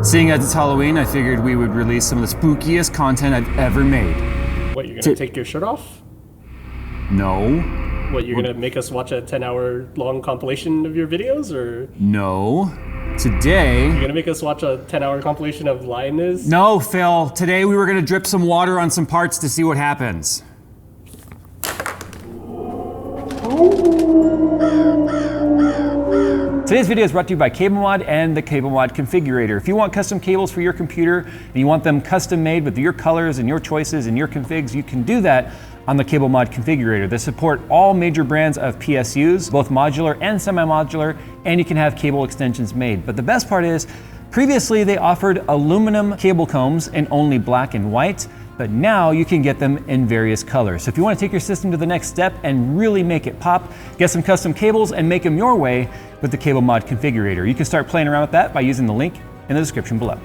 Seeing as it's Halloween, I figured we would release some of the spookiest content I've ever made. What, you're gonna take your shirt off? No. What, you're gonna make us watch a 10-hour long compilation of your videos, or? No. Today... You're gonna make us watch a 10-hour compilation of Lioness? No, Phil. Today we were gonna drip some water on some parts to see what happens. Today's video is brought to you by CableMod and the CableMod Configurator. If you want custom cables for your computer and you want them custom made with your colors and your choices and your configs, you can do that on the CableMod Configurator. They support all major brands of PSUs, both modular and semi-modular, and you can have cable extensions made. But the best part is, previously they offered aluminum cable combs in only black and white, but now you can get them in various colors. So if you want to take your system to the next step and really make it pop, get some custom cables and make them your way with the CableMod Configurator. You can start playing around with that by using the link in the description below.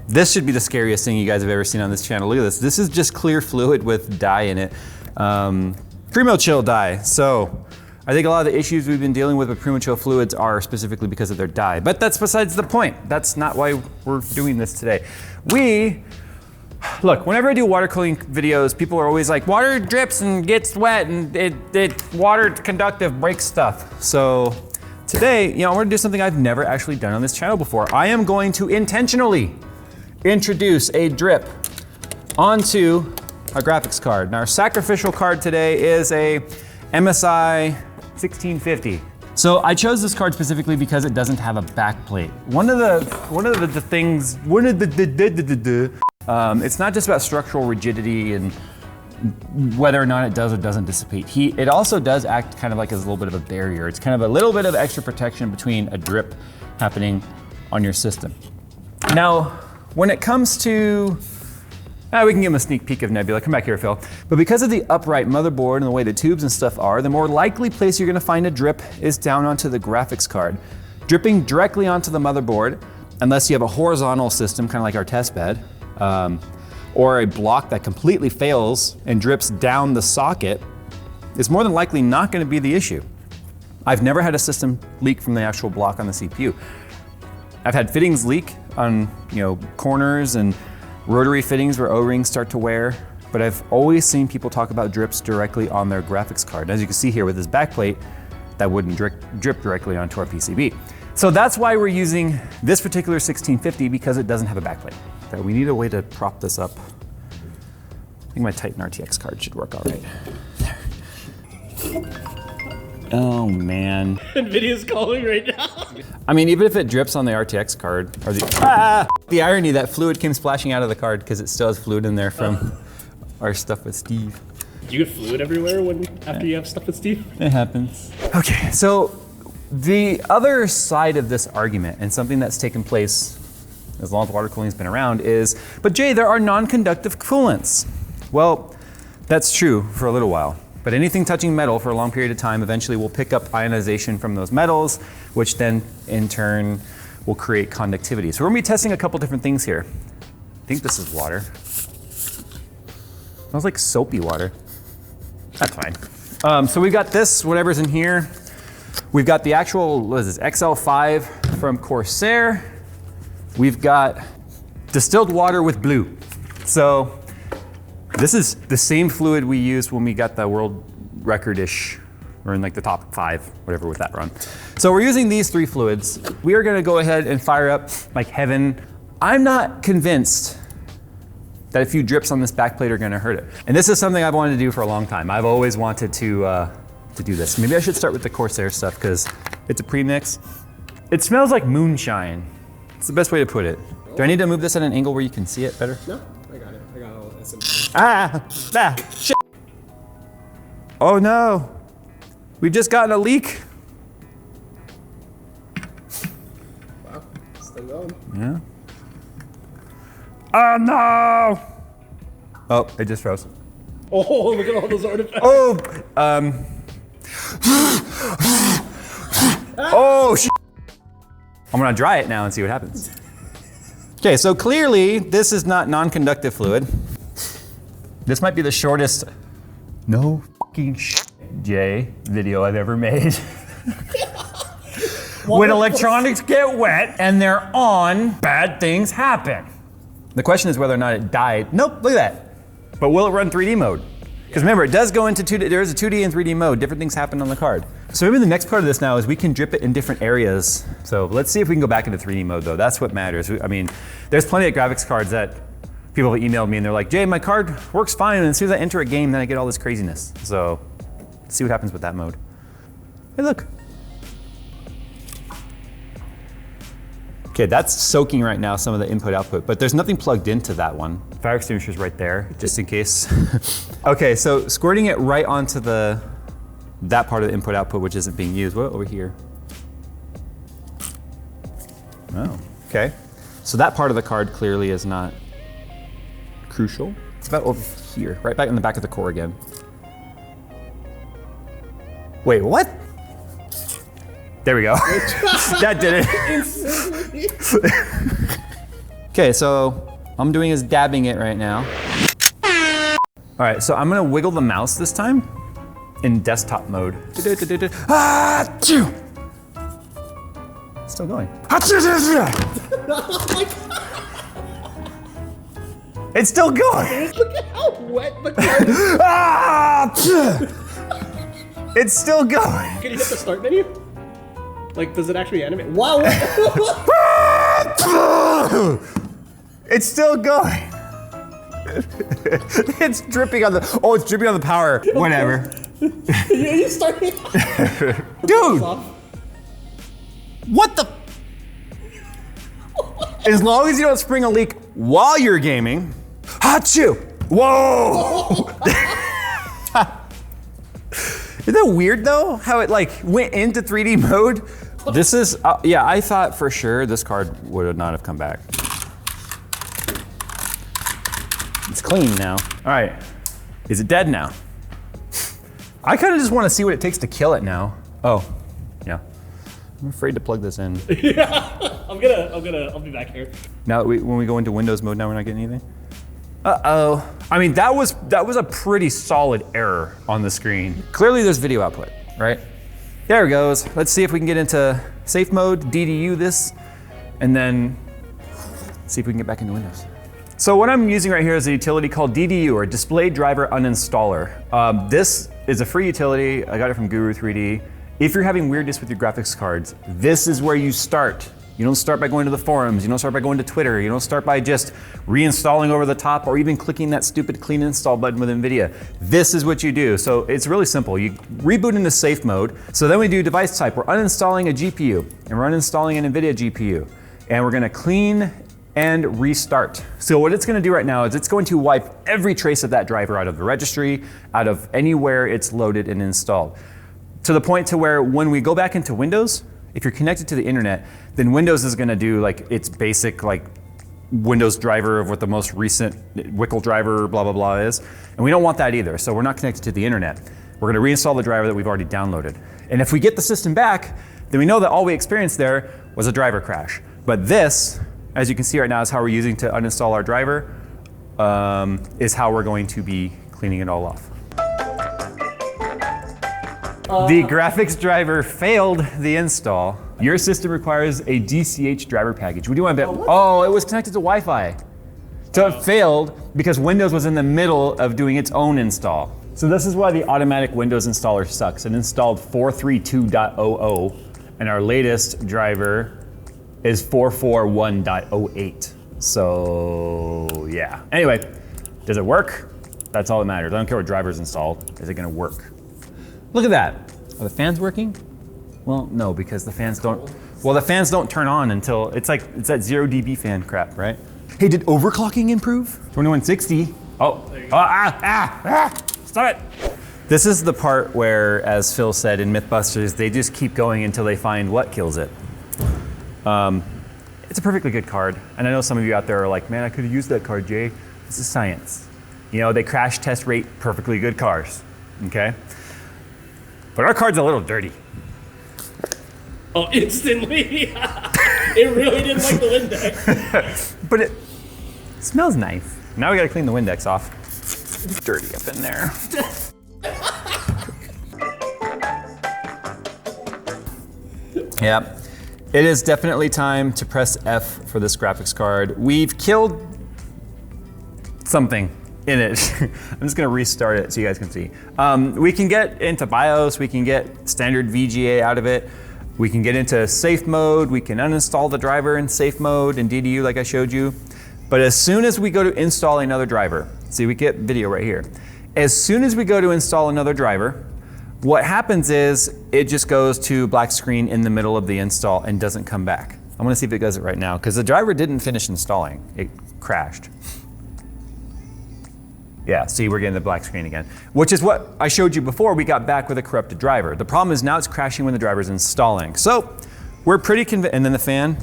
This should be the scariest thing you guys have ever seen on this channel. Look at this. This is just clear fluid with dye in it. Primo chill dye. So I think a lot of the issues we've been dealing with Primo chill fluids are specifically because of their dye, but that's besides the point. That's not why we're doing this today. Look, whenever I do water cooling videos, people are always like, water drips and gets wet and water conductive breaks stuff. So today, I'm gonna do something I've never actually done on this channel before. I am going to intentionally introduce a drip onto a graphics card. Now our sacrificial card today is a MSI 1650. So I chose this card specifically because it doesn't have a back plate. It's not just about structural rigidity and whether or not it does or doesn't dissipate heat. It also does act kind of like as a little bit of a barrier. It's kind of a little bit of extra protection between a drip happening on your system. Now, when it comes to, we can give them a sneak peek of Nebula. Come back here, Phil. But because of the upright motherboard and the way the tubes and stuff are, the more likely place you're gonna find a drip is down onto the graphics card. Dripping directly onto the motherboard, unless you have a horizontal system, kind of like our test bed, or a block that completely fails and drips down the socket, is more than likely not gonna be the issue. I've never had a system leak from the actual block on the CPU. I've had fittings leak on corners and rotary fittings where O-rings start to wear, but I've always seen people talk about drips directly on their graphics card. And as you can see here with this backplate, that wouldn't drip directly onto our PCB. So that's why we're using this particular 1650, because it doesn't have a backplate. So we need a way to prop this up. I think my Titan RTX card should work all right. There. Oh man. NVIDIA's calling right now. I mean, even if it drips on the RTX card, or the irony that fluid came splashing out of the card because it still has fluid in there from our stuff with Steve. Do you get fluid everywhere after you have stuff with Steve? It happens. Okay, so the other side of this argument, and something that's taken place as long as water cooling's been around, is, but Jay, there are non-conductive coolants. Well, that's true for a little while. But anything touching metal for a long period of time eventually will pick up ionization from those metals, which then in turn will create conductivity. So we're gonna be testing a couple different things here. I think this is water. Smells like soapy water. That's fine. So we've got this, whatever's in here. We've got the actual, what is this, XL5 from Corsair. We've got distilled water with blue. So this is the same fluid we used when we got the world record-ish, or in like the top 5, whatever, with that run. So we're using these 3 fluids. We are gonna go ahead and fire up like heaven. I'm not convinced that a few drips on this backplate are gonna hurt it. And this is something I've wanted to do for a long time. I've always wanted to do this. Maybe I should start with the Corsair stuff because it's a premix. It smells like moonshine. It's the best way to put it. Do I need to move this at an angle where you can see it better? No, I got it. I got all SM. Shit. Oh no. We've just gotten a leak. Wow, still going. Yeah. Oh no. Oh, it just froze. Oh, look at all those artifacts. Oh, oh shit. I'm gonna dry it now and see what happens. Okay, so clearly this is not non-conductive fluid. This might be the shortest no fucking shit, Jay, video I've ever made. When electronics get wet and they're on, bad things happen. The question is whether or not it died. Nope, look at that. But will it run 3D mode? Because remember, it does go into 2D, there's a 2D and 3D mode. Different things happen on the card. So maybe the next part of this now is we can drip it in different areas. So let's see if we can go back into 3D mode though. That's what matters. I mean, there's plenty of graphics cards that people have emailed me and they're like, Jay, my card works fine. And as soon as I enter a game, then I get all this craziness. So let's see what happens with that mode. Hey, look. Okay, that's soaking right now, some of the input output, but there's nothing plugged into that one. Fire extinguisher's right there, just in case. Okay, so squirting it right onto that part of the input output which isn't being used. What, over here? Oh, okay. So that part of the card clearly is not crucial. It's about over here, right back in the back of the core again. Wait, what? There we go. That did it. Okay, so I'm doing is dabbing it right now. All right, so I'm gonna wiggle the mouse this time in desktop mode. Ah, chew. Still going. It's still going. Look at how wet the card is. Ah, it's still going. Can you hit the start menu? Like, does it actually animate? Wow! It's still going. It's dripping on the, oh, it's dripping on the power. Whatever. You started. Dude! What the? As long as you don't spring a leak while you're gaming. Achoo! Whoa! Isn't that weird though? How it like went into 3D mode? This is, yeah, I thought for sure this card would not have come back. It's clean now. All right, is it dead now? I kind of just want to see what it takes to kill it now. Oh, yeah. I'm afraid to plug this in. Yeah, I'll be back here. Now, when we go into Windows mode, now we're not getting anything? Uh-oh. I mean, that was a pretty solid error on the screen. Clearly there's video output, right? There it goes. Let's see if we can get into safe mode, DDU this, and then see if we can get back into Windows. So what I'm using right here is a utility called DDU, or Display Driver Uninstaller. This is a free utility. I got it from Guru 3D. If you're having weirdness with your graphics cards, this is where you start. You don't start by going to the forums, you don't start by going to Twitter, you don't start by just reinstalling over the top or even clicking that stupid clean install button with NVIDIA. This is what you do. So it's really simple. You reboot into safe mode. So then we do device type. We're uninstalling a GPU and we're uninstalling an NVIDIA GPU. And we're gonna clean and restart. So what it's gonna do right now is it's going to wipe every trace of that driver out of the registry, out of anywhere it's loaded and installed. To the point to where when we go back into Windows, if you're connected to the internet, then Windows is gonna do like its basic like Windows driver of what the most recent WCL driver blah blah blah is. And we don't want that either, so we're not connected to the internet. We're gonna reinstall the driver that we've already downloaded. And if we get the system back, then we know that all we experienced there was a driver crash. But this, as you can see right now, is how we're using to uninstall our driver, is how we're going to be cleaning it all off. The graphics driver failed the install. Your system requires a DCH driver package. We do want to bet, oh, it was connected to Wi-Fi. So it failed because Windows was in the middle of doing its own install. So this is why the automatic Windows installer sucks. It installed 432.00 and our latest driver is 441.08. So yeah. Anyway, does it work? That's all that matters. I don't care what driver's installed. Is it gonna work? Look at that. Are the fans working? Well, no, because the fans don't, well, the fans don't turn on until, it's that 0 dB fan crap, right? Hey, did overclocking improve? 2160. Oh, stop it. This is the part where, as Phil said in Mythbusters, they just keep going until they find what kills it. It's a perfectly good card. And I know some of you out there are like, man, I could have used that card, Jay. This is science. You know, they crash test rate perfectly good cars, okay? But our card's a little dirty. Oh, instantly? It really didn't like the Windex. But it smells nice. Now we gotta clean the Windex off. It's dirty up in there. Yep. It is definitely time to press F for this graphics card. We've killed something in it. I'm just gonna restart it so you guys can see. We can get into BIOS, we can get standard VGA out of it. We can get into safe mode, we can uninstall the driver in safe mode in DDU like I showed you. But as soon as we go to install another driver, see we get video right here. As soon as we go to install another driver, what happens is it just goes to black screen in the middle of the install and doesn't come back. I'm gonna see if it does it right now because the driver didn't finish installing. It crashed. Yeah, see, we're getting the black screen again, which is what I showed you before. We got back with a corrupted driver. The problem is now it's crashing when the driver's installing. So we're pretty convinced, and then the fan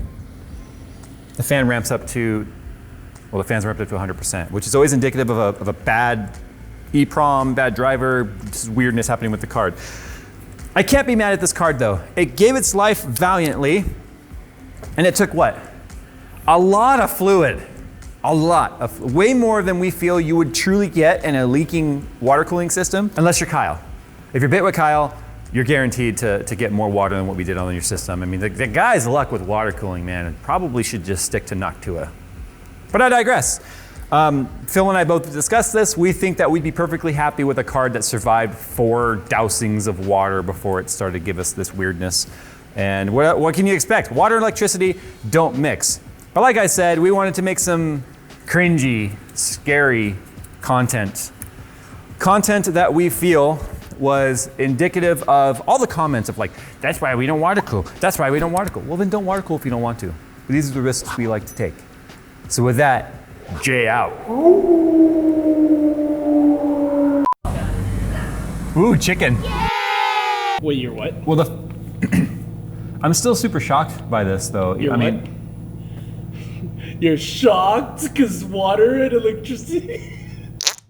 ramps up to, well, the fan's ramped up to 100%, which is always indicative of a bad EEPROM, bad driver, just weirdness happening with the card. I can't be mad at this card though. It gave its life valiantly, and it took what? A lot of fluid. A lot of, way more than we feel you would truly get in a leaking water cooling system, unless you're Kyle. If you're bit with Kyle, you're guaranteed to get more water than what we did on your system. I mean, the guy's luck with water cooling, man, and probably should just stick to Noctua. But I digress. Phil and I both discussed this. We think that we'd be perfectly happy with a card that survived 4 dousings of water before it started to give us this weirdness. And what can you expect? Water and electricity don't mix. But like I said, we wanted to make some cringy, scary content. Content that we feel was indicative of all the comments of like, that's why we don't water cool. That's why we don't water cool. Well, then don't water cool if you don't want to. But these are the risks we like to take. So with that, Jay out. Ooh, chicken. Wait, you're what? Well, I'm still super shocked by this though. You're what? You're shocked because water and electricity?